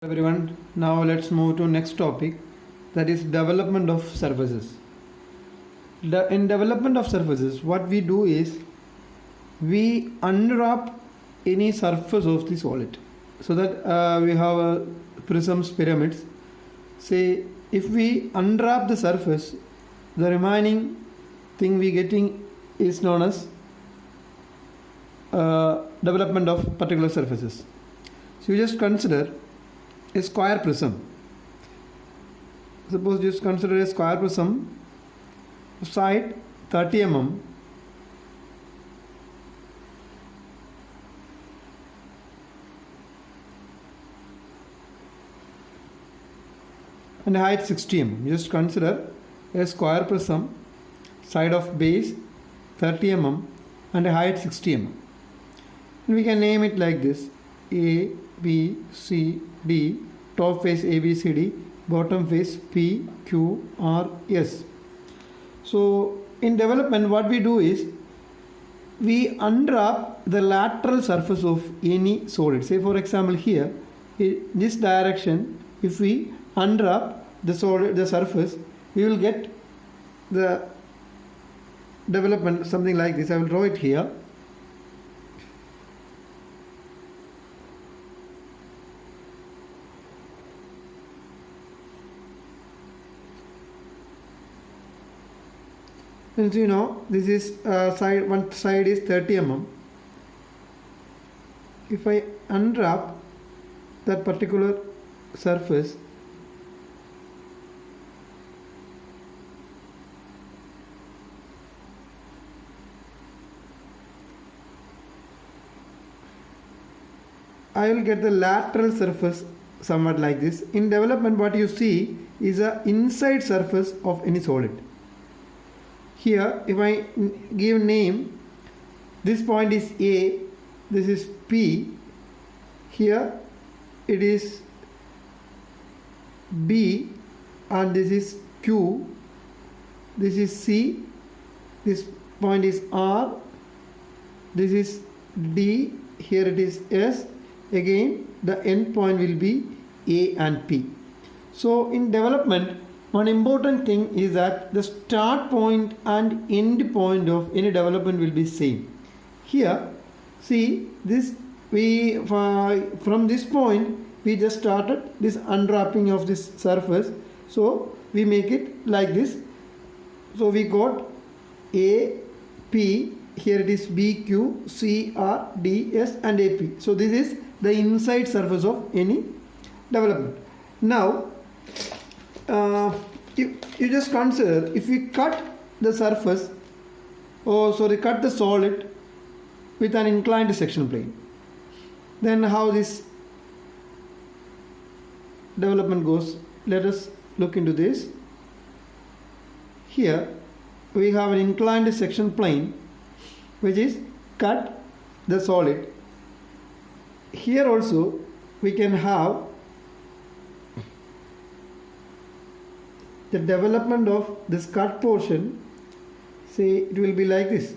Everyone, now let's move to next topic, that is development of surfaces. In development of surfaces, what we do is we unwrap any surface of the solid, so that we have prisms, pyramids. Say if we unwrap the surface, the remaining thing we getting is known as development of particular surfaces. So you just consider a square prism. Suppose just consider a square prism, side 30 mm, and height 60 mm. Just consider a square prism, side of base 30 mm and height 60 mm. And we can name it like this: A, B, C, D, top face A, B, C, D, bottom face P, Q, R, S. So in development, what we do is we unwrap the lateral surface of any solid. Say for example here, in this direction, if we unwrap the solid, the surface, we will get the development something like this. I will draw it here. Since you know this is one side is 30 mm. If I unwrap that particular surface, I will get the lateral surface somewhat like this. In development, what you see is a inside surface of any solid. Here, if I give name, this point is A, this is P, here it is B, and this is Q, this is C, this point is R, this is D, here it is S, again the end point will be A and P. So in development, one important thing is that the start point and end point of any development will be same. Here, see this, we from this point we just started this unwrapping of this surface. So we make it like this. So we got A, P, here it is B, Q, C, R, D, S and A, P. So this is the inside surface of any development. Now you just consider, if we cut the surface, cut the solid with an inclined section plane, then how this development goes. Let us look into this. Here we have an inclined section plane which is cut the solid. Here also we can have the development of this cut portion. Say it will be like this.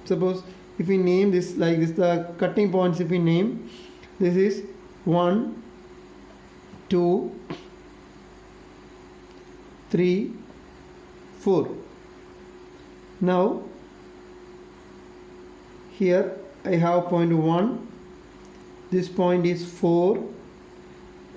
Suppose if we name this like this, the cutting points, if we name, this is 1, 2, 3, 4. Now here I have point 1, this point is 4,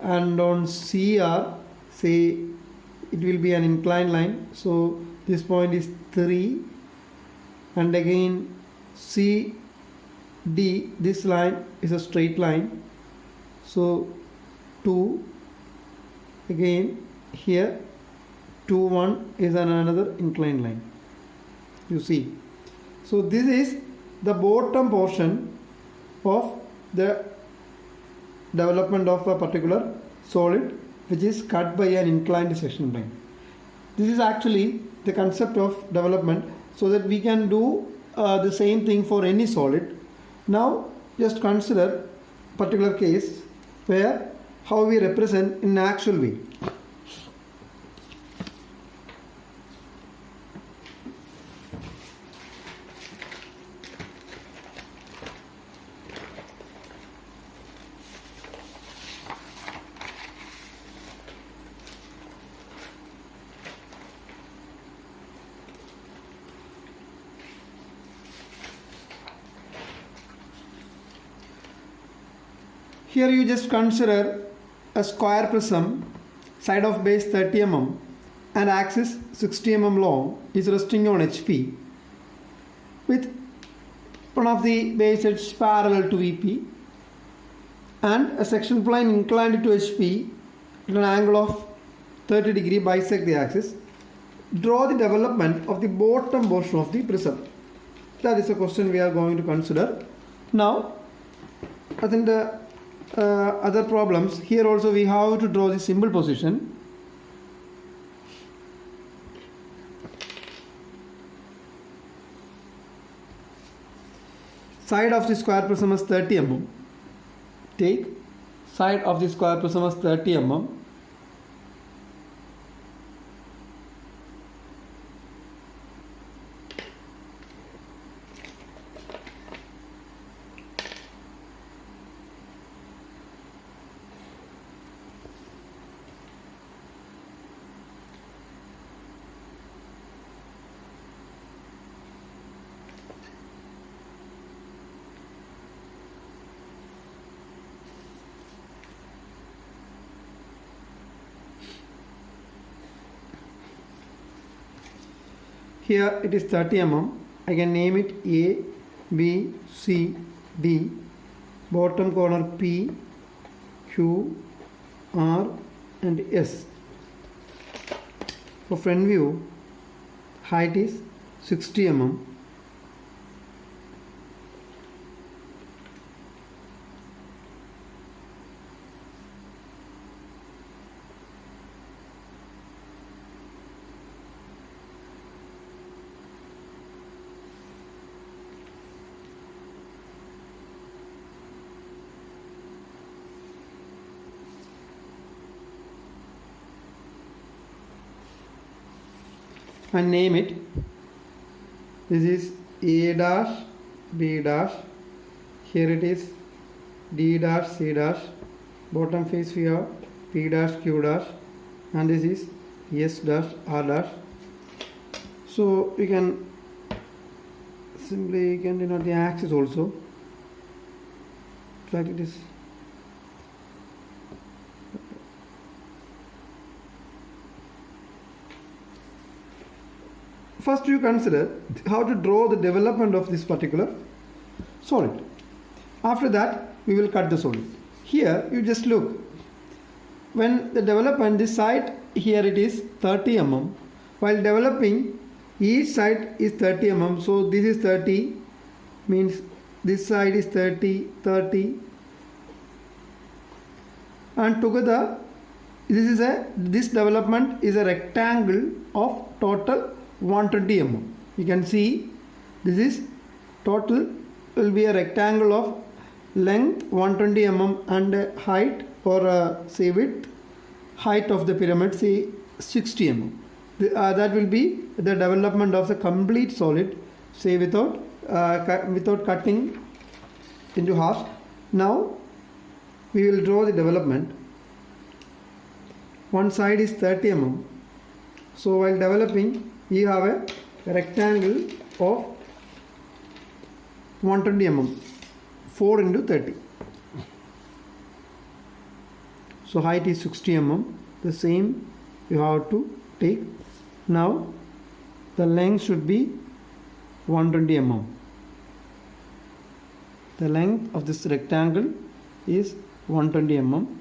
and on CR, say it will be an inclined line, so this point is 3, and again CD, this line is a straight line, so 2, again here 2, 1 is another inclined line, you see. So this is the bottom portion of the development of a particular solid, which is cut by an inclined section plane. This is actually the concept of development, so that we can do the same thing for any solid. Now just consider particular case where how we represent in actual way. Here you just consider a square prism, side of base 30 mm and axis 60 mm long is resting on HP with one of the base edges parallel to VP and a section plane inclined to HP at an angle of 30 degree bisect the axis. Draw the development of the bottom portion of the prism. That is a question we are going to consider. Now, as in the other problems, here also we have to draw the symbol position. Side of the square prism is 30 mm. Take side of the square prism is 30 mm. Here it is 30 mm. I can name it A, B, C, D. Bottom corner P, Q, R and S. For front view, height is 60 mm. And name it. This is A dash, B dash. Here it is D dash, C dash. Bottom face we have P dash, Q dash. And this is S dash, R dash. So we can simply denote the axis also. In fact, it is first you consider how to draw the development of this particular solid. After that we will cut the solid. Here you just look, when the development, this side here it is 30 mm, while developing each side is 30 mm, so this is 30, means this side is 30, 30, and together this development is a rectangle of total 120 mm. You can see this is total will be a rectangle of length 120 mm and height or say width, height of the pyramid say 60 mm. That will be the development of the complete solid, say without cutting into half. Now we will draw the development. One side is 30 mm. So while developing, you have a rectangle of 120 mm, 4 into 30. So height is 60 mm. The same you have to take. Now the length should be 120 mm. The length of this rectangle is 120 mm.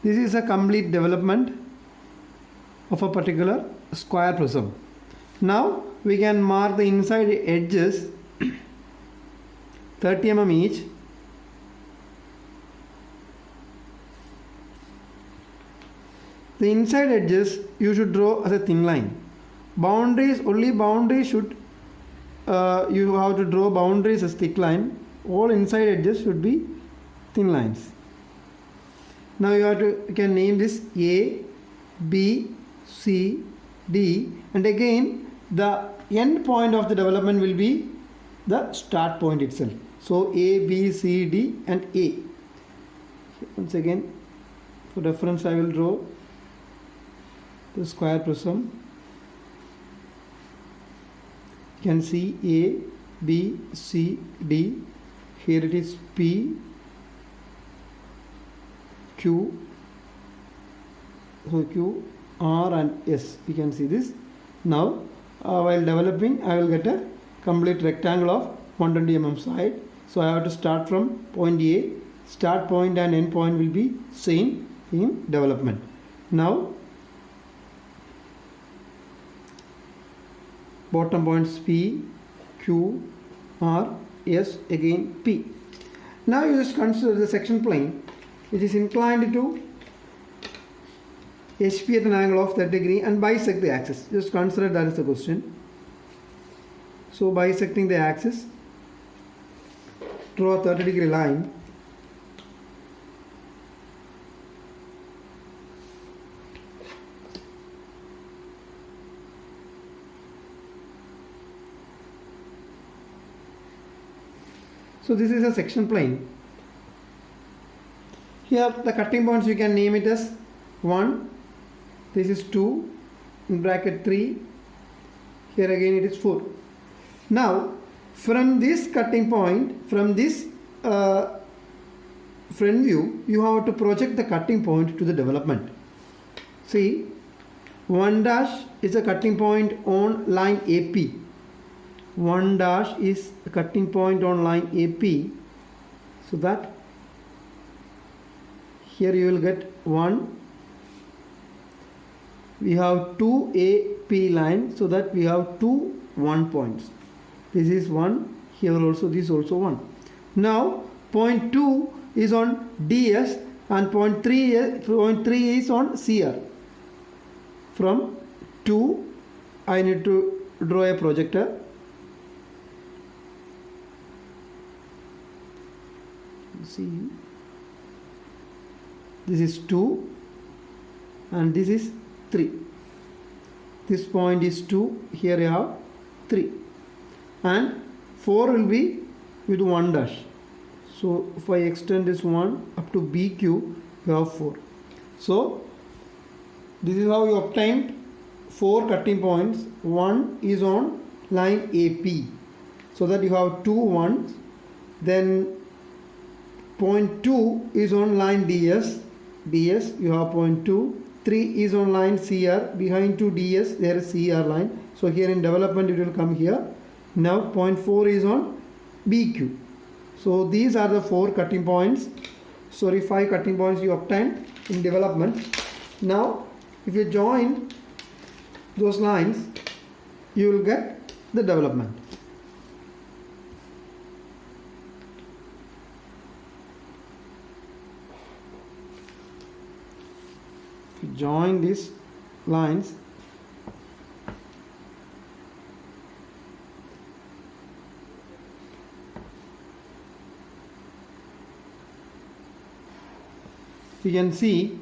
This is a complete development of a particular square prism. Now we can mark the inside edges 30 mm each. The inside edges you should draw as a thin line. Boundaries, only boundaries should you have to draw boundaries as thick line. All inside edges should be thin lines. Now you can name this A, B, C, D, and again the end point of the development will be the start point itself. So A, B, C, D and A. Once again, for reference I will draw the square prism. can see A, B, C, D. Here it is P, Q, so Q, R and S. We can see this. Now while developing, I will get a complete rectangle of 120 mm side. So I have to start from point A. Start point and end point will be same in development. Now bottom points P, Q, R, S, again P. Now you just consider the section plane. It is inclined to HP at an angle of 30 degree and bisect the axis. Just consider that is the question. So bisecting the axis, draw a 30 degree line. So this is a section plane. Here the cutting points you can name it as 1, this is 2, in bracket 3, here again it is 4. Now from this cutting point, from this front view, you have to project the cutting point to the development. See, 1 dash is a cutting point on line AP. 1 dash is a cutting point on line AP, so that here you will get 1. We have 2 AP lines, so that we have 2 1 points. This is 1, here also this also 1. Now point 2 is on DS and point 3 is on CR. From 2 I need to draw a projector. See, this is 2 and this is 3. This point is 2, here I have 3 and 4 will be with 1 dash. So if I extend this 1 up to BQ, you have 4. So this is how you obtained 4 cutting points. 1 is on line AP, so that you have 2 1s. Then point 2 is on line DS, you have point 2. 3 is on line CR, behind 2 DS there is CR line. So here in development it will come here. Now point 4 is on BQ. So these are the 4 cutting points. 5 cutting points you obtained in development. Now if you join those lines, you will get the development. Join these lines, you can see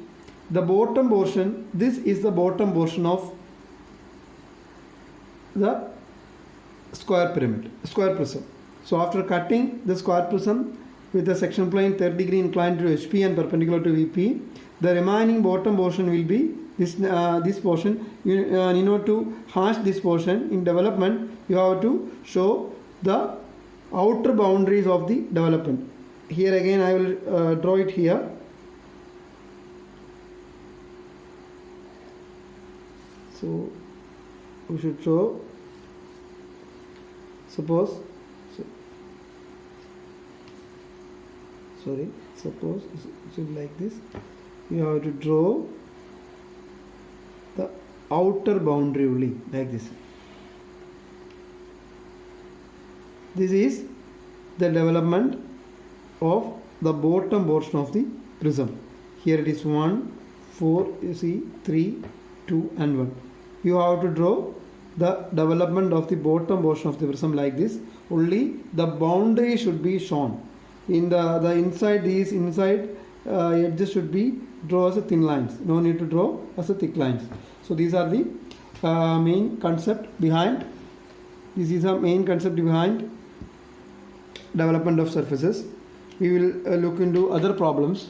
the bottom portion. This is the bottom portion of the square prism. So after cutting the square prism with the section plane 30 degree inclined to HP and perpendicular to VP, the remaining bottom portion will be this portion. In order to hash this portion in development, you have to show the outer boundaries of the development. Here again I will draw it here. So we should show, suppose it should like this. You have to draw the outer boundary only, like this. This is the development of the bottom portion of the prism. Here it is 1, 4, you see 3, 2 and 1. You have to draw the development of the bottom portion of the prism like this. Only the boundary should be shown. In the inside, these inside edges should be draw as a thin lines. No need to draw as a thick lines. So these are the main concept behind. This is a main concept behind development of surfaces. We will look into other problems.